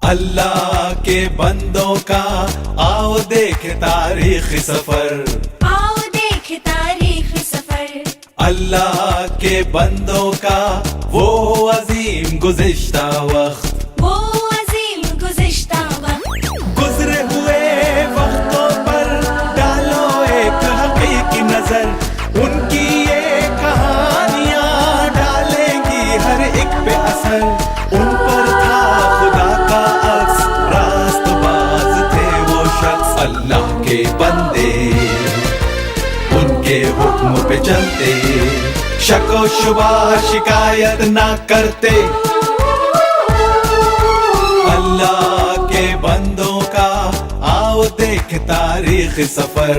अल्लाह के बंदों का आओ देखे तारीखी सफर, आओ देखे तारीखी सफर। अल्लाह के बंदों का वो अजीम गुज़िश्ता वक्त, वो अजीम गुज़िश्ता वक्त। गुजरे हुए वक्तों पर डालो एक हकीकी नजर, उनकी ये कहानियां डालेंगी हर एक पे असर। उन पर था खुदा का अक्स, रास्तबाज थे वो शख्स। अल्लाह के बंदे उनके हुक्म पे चलते, शको शुबा शिकायत ना करते। अल्लाह के बंदों का आओ देख तारीख सफर।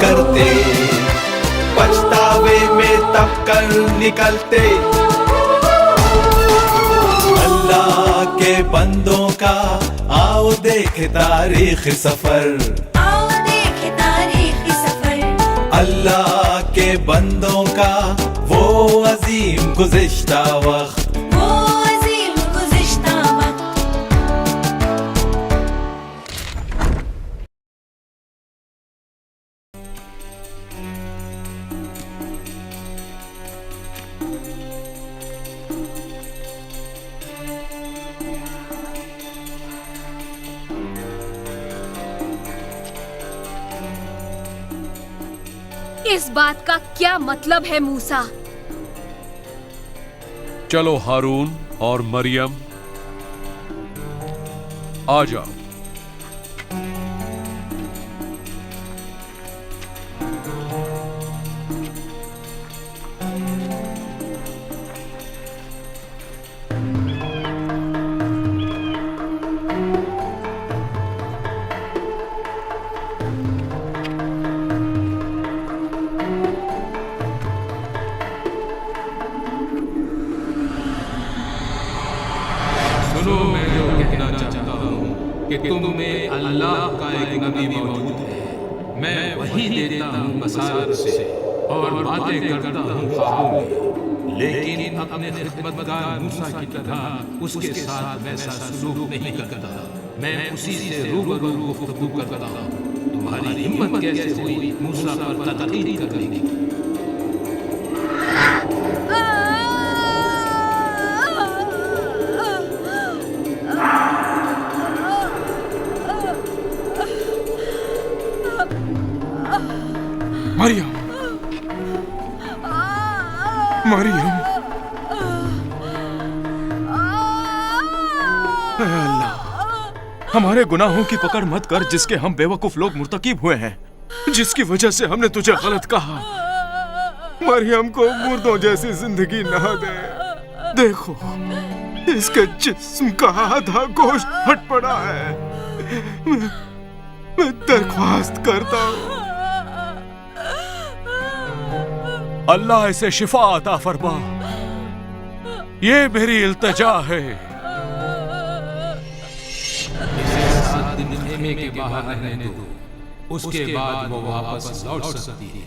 करते पछतावे में तब कर निकलते। अल्लाह के बंदों का आओ देखे तारीख सफर, आओ देखे तारीखी सफर। अल्लाह के बंदों का वो अजीम गुज़िश्ता वक्त, वो अजीम गुज़िश्ता वक्त। इस बात का क्या मतलब है मूसा? चलो हारून और मरियम आ जाओ। सुनो, मैं जो कहना चाहता हूँ कि तुम में अल्लाह का एक नबी मौजूद है। मैं वही देता हूँ बसारत से और बातें करता हूँ ख्वाबों में, लेकिन अपने खिदमतगार मूसा की तरह उसके साथ वैसा सलूक नहीं करता। मैं उसी से रूबरू गुफ्तगू करता हूँ। तुम्हारी हिम्मत कैसे हुई मूसा पर तनकीद करने की? मरियम, मरियम, ऐ अल्लाह, हमारे गुनाहों की पकड़ मत कर जिसके हम बेवकूफ लोग मुर्तकिब हुए हैं, जिसकी वजह से हमने तुझे गलत कहा। मरियम को मुर्दों जैसी जिंदगी ना दे। देखो, इसके जिस्म का आधा गोश्त फट पड़ा है। मैं दरख्वास्त करता हूँ, अल्लाह इसे शिफा अता फरमा। ये मेरी इल्तिजा है। इसे 7 दिन खेमे के बाहर रहने दो, उसके बाद वो वापस लौट सकती है।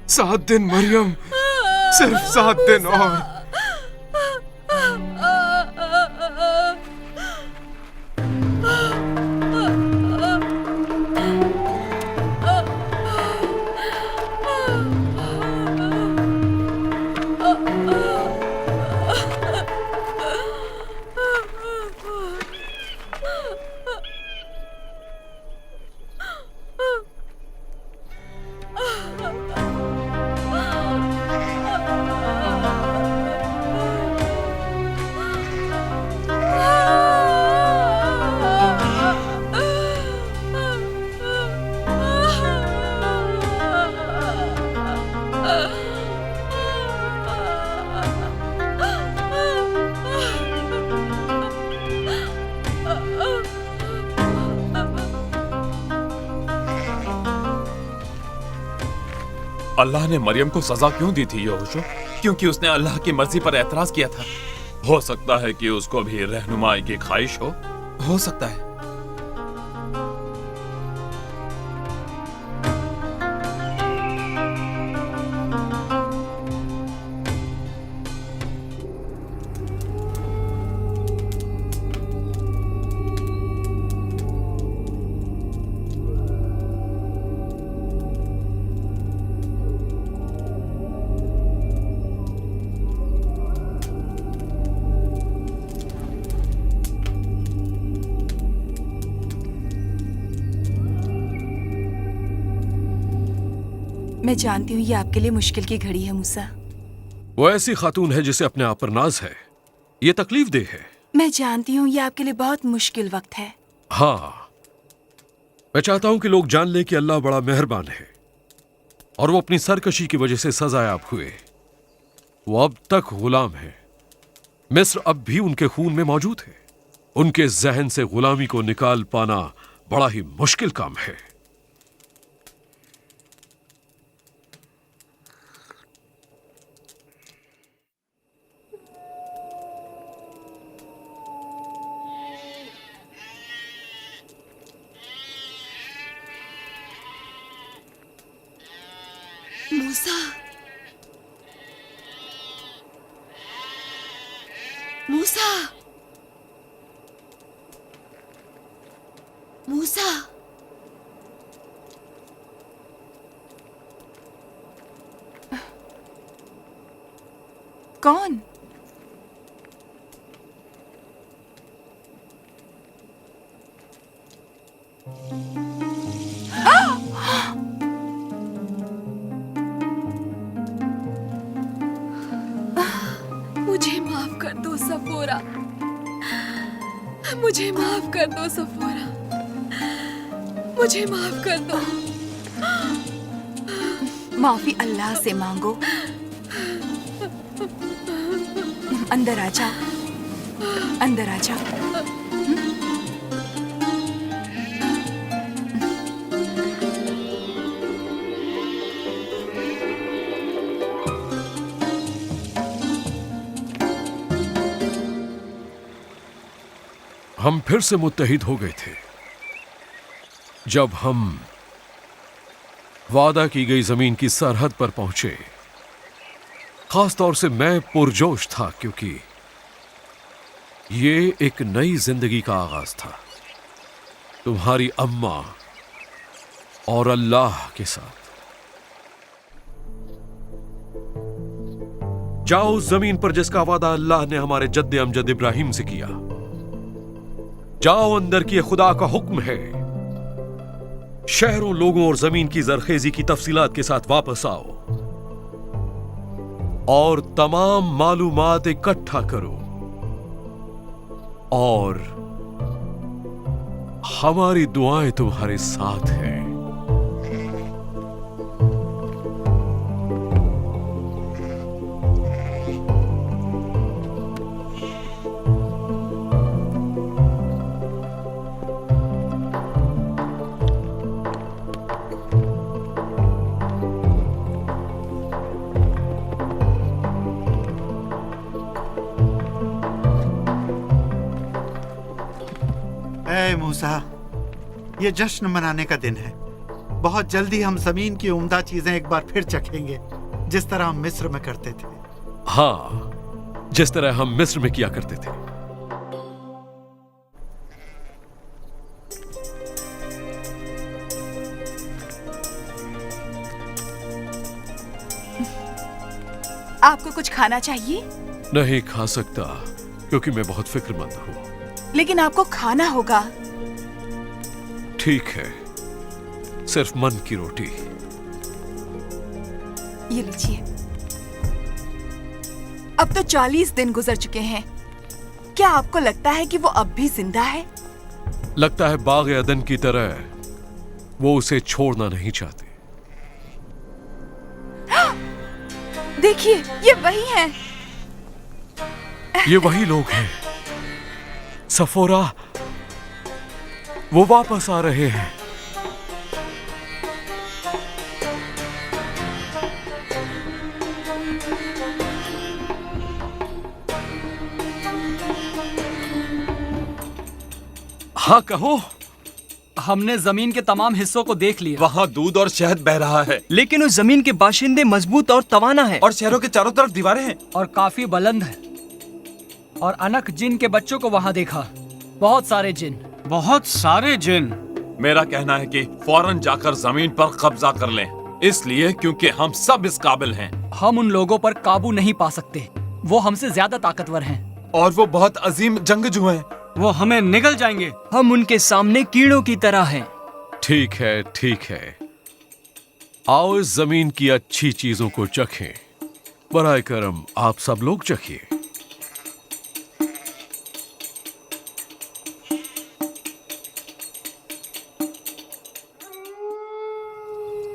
7 दिन मरियम, सिर्फ 7 दिन और अल्लाह ने मरियम को सजा क्यों दी थी यहोशू? क्योंकि उसने अल्लाह की मर्जी पर एतराज किया था। हो सकता है कि उसको भी रहनुमाई की ख्वाहिश हो सकता है। मैं जानती हूँ ये आपके लिए मुश्किल की घड़ी है मूसा। वो ऐसी खातून है जिसे अपने आप पर नाज है। ये तकलीफ दे है। मैं जानती हूँ ये आपके लिए बहुत मुश्किल वक्त है। हाँ, मैं चाहता हूं कि लोग जान लें कि अल्लाह बड़ा मेहरबान है और वो अपनी सरकशी की वजह से सजायाब हुए। वो अब तक गुलाम है। मिस्र अब भी उनके खून में मौजूद है। उनके जहन से गुलामी को निकाल पाना बड़ा ही मुश्किल काम है। मूसा, मूसा, मूसा, कौन? मुझे माफ कर दो सफोरा, मुझे माफ कर दो सफोरा, मुझे माफ कर दो। माफी अल्लाह से मांगो। अंदर आ जाओ, अंदर आ जाओ। हम फिर से मुत्तहिद हो गए थे जब हम वादा की गई जमीन की सरहद पर पहुंचे। खास तौर से मैं पुरजोश था क्योंकि ये एक नई जिंदगी का आगाज था, तुम्हारी अम्मा और अल्लाह के साथ। जाओ उस जमीन पर जिसका वादा अल्लाह ने हमारे जद्दे अमजद इब्राहिम से किया। जाओ अंदर की खुदा का हुक्म है। शहरों, लोगों और जमीन की जरखेजी की तफसीलात के साथ वापस आओ और तमाम मालूमात इकट्ठा करो और हमारी दुआएं तुम्हारे साथ हैं। मूसा, ये जश्न मनाने का दिन है। बहुत जल्दी हम जमीन की उम्दा चीजें एक बार फिर चखेंगे, जिस तरह हम मिस्र में करते थे। हाँ, जिस तरह हम मिस्र में किया करते थे। आपको कुछ खाना चाहिए? नहीं खा सकता क्योंकि मैं बहुत फिक्रमंद हूं। लेकिन आपको खाना होगा। ठीक है, सिर्फ मन की रोटी। ये लीजिए। अब तो 40 दिन गुजर चुके हैं। क्या आपको लगता है कि वो अब भी जिंदा है? लगता है बाग अदन की तरह वो उसे छोड़ना नहीं चाहते। देखिए, ये वही हैं। ये वही लोग हैं। सफोरा, वो वापस आ रहे हैं। हाँ कहो। हमने जमीन के तमाम हिस्सों को देख लिया। वहाँ दूध और शहद बह रहा है। लेकिन उस जमीन के बाशिंदे मजबूत और तवाना है और शहरों के चारों तरफ दीवारें हैं और काफी बुलंद है। और अनक जिन के बच्चों को वहाँ देखा, बहुत सारे जिन। बहुत सारे जिन। मेरा कहना है कि फौरन जाकर जमीन पर कब्जा कर लें, इसलिए क्योंकि हम सब इस काबिल हैं। हम उन लोगों पर काबू नहीं पा सकते, वो हमसे ज्यादा ताकतवर हैं। और वो बहुत अजीम जंगजू हैं। वो हमें निगल जाएंगे। हम उनके सामने कीड़ों की तरह हैं। ठीक है, ठीक है। आओ इस जमीन की अच्छी चीजों को चखें। बराए करम आप सब लोग चखिए।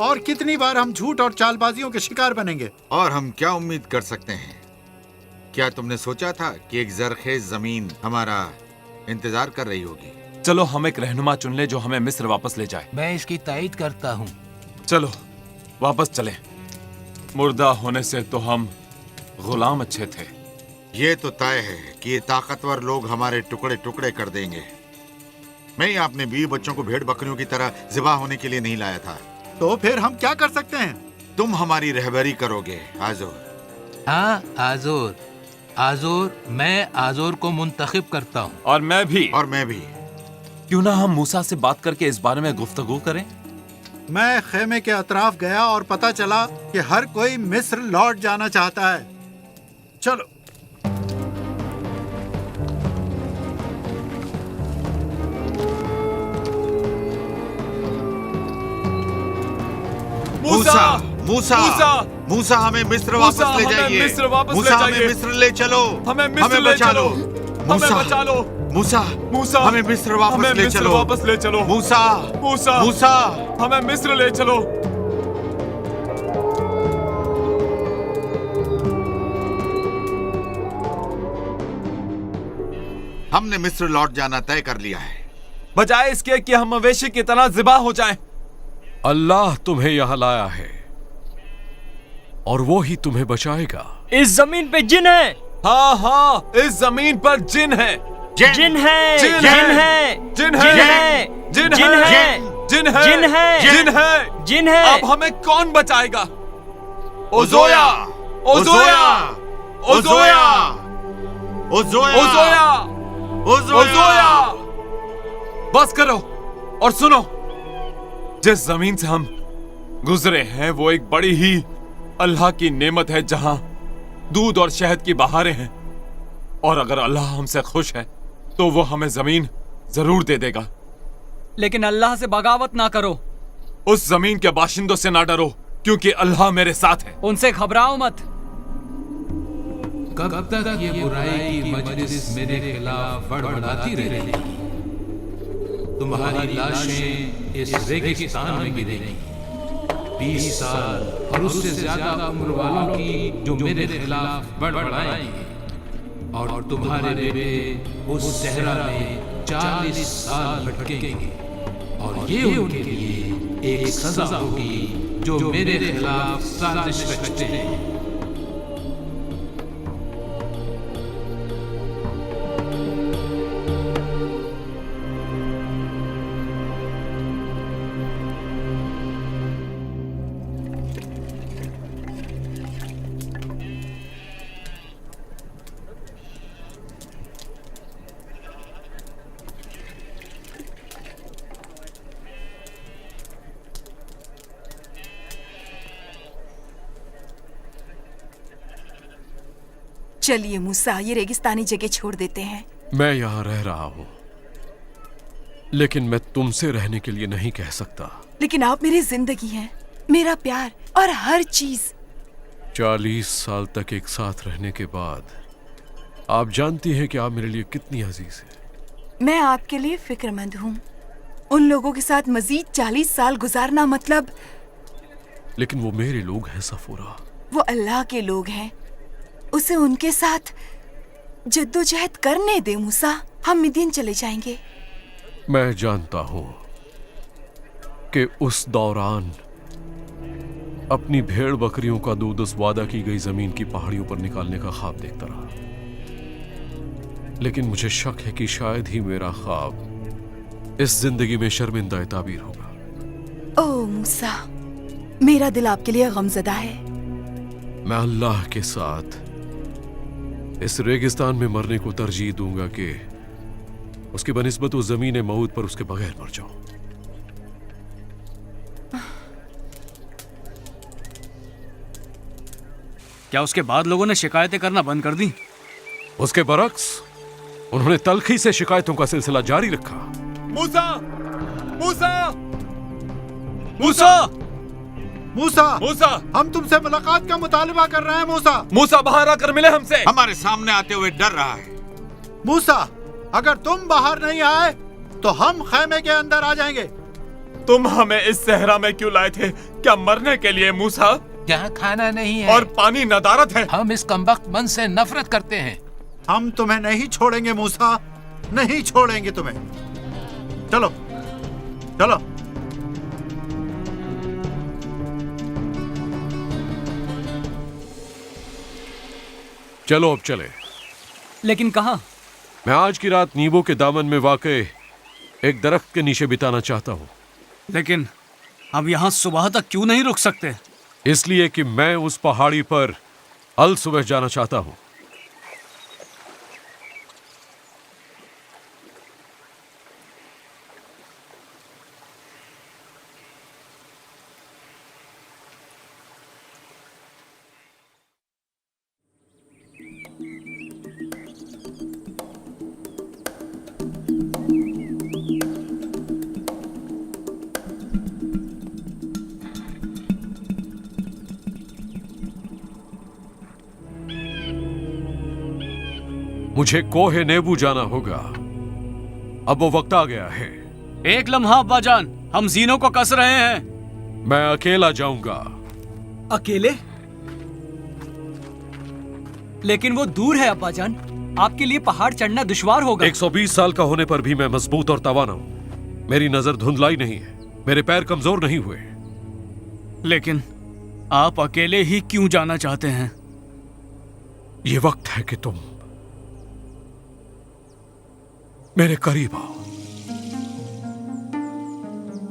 और कितनी बार हम झूठ और चालबाजियों के शिकार बनेंगे? और हम क्या उम्मीद कर सकते हैं? क्या तुमने सोचा था कि एक जरखेज जमीन हमारा इंतजार कर रही होगी? चलो हम एक रहनुमा चुन ले जो हमें मिस्र वापस ले जाए। मैं इसकी तायीद करता हूँ। चलो वापस चलें। मुर्दा होने से तो हम गुलाम अच्छे थे। ये तो तय है कि ये ताकतवर लोग हमारे टुकड़े टुकड़े कर देंगे। मैं ही अपने बीवी बच्चों को भेड़ बकरियों की तरह ज़िबा होने के लिए नहीं लाया था। तो फिर हम क्या कर सकते हैं? तुम हमारी रहबरी करोगे आज़ोर। हाँ आज़ोर, आज़ोर, मैं आज़ोर को मुंतखब करता हूँ। और मैं भी। और मैं भी। क्यों ना हम मूसा से बात करके इस बारे में गुफ्तगू करें? मैं खेमे के अतराफ गया और पता चला कि हर कोई मिस्र लौट जाना चाहता है। चलो। मूसा, मूसा, मूसा हमें मिस्र वापस ले जाइए। मूसा हमें मिस्र ले चलो। हमें बचा लो। मूसा, बचा लो। मूसा, मूसा, हमें मिस्र वापस ले चलो। वापस ले चलो। मूसा, मूसा, मूसा, हमें मिस्र ले चलो। हमने मिस्र लौट जाना तय कर लिया है, बजाय इसके कि हम मवेशी की तरह ज़िबा हो जाएं। अल्लाह तुम्हें यहां लाया है और वो ही तुम्हें बचाएगा। इस जमीन पे जिन है। हाँ हाँ, इस जमीन पर जिन है। जिन है। जिन है। जिन है। जिन जिन है। है। जिन है। जिन है। जिन है। जिन है। अब हमें कौन बचाएगा? ओज़ोया, ओज़ोया, ओज़ोया, ओज़ोया, ओज़ोया। बस करो और सुनो। जिस जमीन से हम गुजरे हैं वो एक बड़ी ही अल्लाह की नेमत है, जहां दूध और शहद की बहारें हैं। और अगर अल्लाह हमसे खुश है तो वो हमें जमीन जरूर दे देगा। लेकिन अल्लाह से बगावत ना करो। उस जमीन के बाशिंदों से ना डरो, क्योंकि अल्लाह मेरे साथ है। उनसे घबराओ मत। कब तक ये बुराई की मजलिस मेरे खिलाफ बड़बड़ाती रहेगी? तुम्हारी लाशें इस रेगिस्तान में गिरेंगी। 20 साल और उससे ज्यादा उम्र वालों की जो मेरे खिलाफ बड़बड़ाएंगे, और तुम्हारे बेटे उस सहरा में 40 साल भटकेंगे, और ये उनके लिए एक सजा होगी जो मेरे खिलाफ साजिश रचते हैं। चलिए मूसा, ये रेगिस्तानी जगह छोड़ देते हैं। मैं यहाँ रह रहा हूँ, लेकिन मैं तुमसे रहने के लिए नहीं कह सकता। लेकिन आप मेरी जिंदगी हैं, मेरा प्यार और हर चीज। 40 साल तक एक साथ रहने के बाद आप जानती हैं कि आप मेरे लिए कितनी अजीज हैं। मैं आपके लिए फिक्रमंद हूँ। उन लोगों के साथ मजीद 40 साल गुजारना मतलब। लेकिन वो मेरे लोग हैं सफूरा। वो अल्लाह के लोग हैं, उसे उनके साथ जद्दोजहद करने दे मूसा। हम मिदीन चले जाएंगे। मैं जानता हूं कि उस दौरान अपनी भेड़ बकरियों का दूध उस वादा की गई जमीन की पहाड़ियों पर निकालने का ख्वाब देखता रहा, लेकिन मुझे शक है कि शायद ही मेरा ख्वाब इस जिंदगी में शर्मिंदा ताबीर होगा। ओ मूसा, मेरा दिल आपके लिए गमजदा है। मैं अल्लाह के साथ इस रेगिस्तान में मरने को तरजीह दूंगा कि उसकी बनिस्बत उस जमीन मऊद पर उसके बगैर मर जाऊं। क्या उसके बाद लोगों ने शिकायतें करना बंद कर दी? उसके बरक्स उन्होंने तलखी से शिकायतों का सिलसिला जारी रखा। मूसा, मूसा, मूसा, मूसा, मूसा, हम तुमसे मुलाकात का मुतालबा कर रहे हैं। मूसा, मूसा बाहर आकर मिले हमसे। हमारे सामने आते हुए डर रहा है। मूसा, अगर तुम बाहर नहीं आए तो हम खैमे के अंदर आ जाएंगे। तुम हमें इस सहरा में क्यों लाए थे? क्या मरने के लिए मूसा? यहाँ खाना नहीं है और पानी नदारत है। हम इस कमबख्त मन से नफरत करते हैं। हम तुम्हें नहीं छोड़ेंगे मूसा, नहीं छोड़ेंगे तुम्हें। चलो चलो। चलो अब चले। लेकिन कहाँ? मैं आज की रात नींबू के दामन में वाक़े एक दरख्त के नीचे बिताना चाहता हूँ। लेकिन हम यहाँ सुबह तक क्यों नहीं रुक सकते? इसलिए कि मैं उस पहाड़ी पर अल सुबह जाना चाहता हूँ। मुझे कोहे नेबू जाना होगा। अब वो वक्त आ गया है। एक लम्हा अब्बाजान, हम जीनों को कस रहे हैं। मैं अकेला जाऊंगा। अकेले? लेकिन वो दूर है अब्बाजान, आपके लिए पहाड़ चढ़ना दुश्वार होगा। 120 साल का होने पर भी मैं मजबूत और तवाना हूं। मेरी नजर धुंधलाई नहीं है, मेरे पैर कमजोर नहीं हुए। लेकिन आप अकेले ही क्यों जाना चाहते हैं? ये वक्त है कि तुम मेरे करीब आओ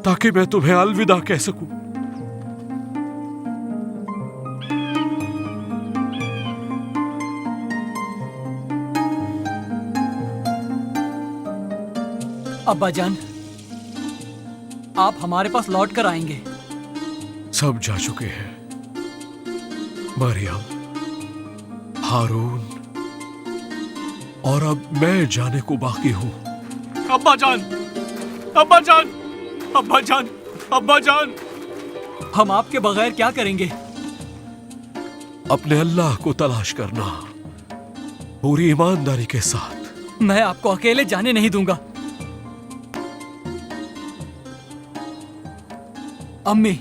ताकि मैं तुम्हें अलविदा कह सकूं। अब्बाजान, आप हमारे पास लौट कर आएंगे। सब जा चुके हैं। मरियम, हारून और अब मैं जाने को बाकी हूं। अब्बाजान, अब्बाजान, अब्बाजान, अब्बाजान, हम आपके बगैर क्या करेंगे? अपने अल्लाह को तलाश करना पूरी ईमानदारी के साथ। मैं आपको अकेले जाने नहीं दूंगा। अम्मी,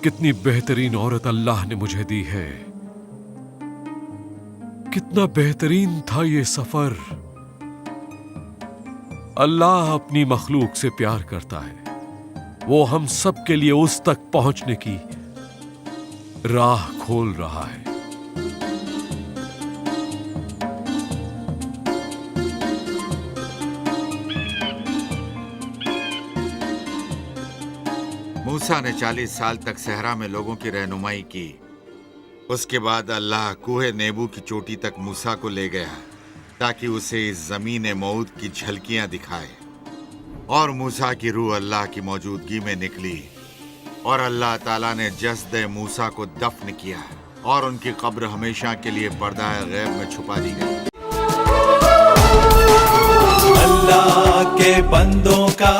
कितनी बेहतरीन औरत अल्लाह ने मुझे दी है। कितना बेहतरीन था ये सफर। अल्लाह अपनी मखलूक से प्यार करता है। वो हम सब के लिए उस तक पहुंचने की राह खोल रहा है। मूसा ने 40 साल तक सहरा में लोगों की रहनुमाई की। उसके बाद अल्लाह कूहे नेबू की चोटी तक मूसा को ले गया ताकि उसे इस जमीन मऊद की झलकियां दिखाए। और मूसा की रूह अल्लाह की मौजूदगी में निकली और अल्लाह ताला ने जस्द मूसा को दफन किया और उनकी कब्र हमेशा के लिए पर्दा गैब में छुपा दी गई। अल्लाह के बंदों का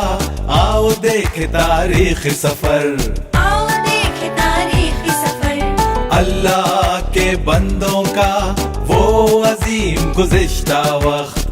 आओ देख तारीख सफर, आओ देख तारीखी सफर। अल्लाह के बंदों का वो अजीम गुज़िश्ता वक्त।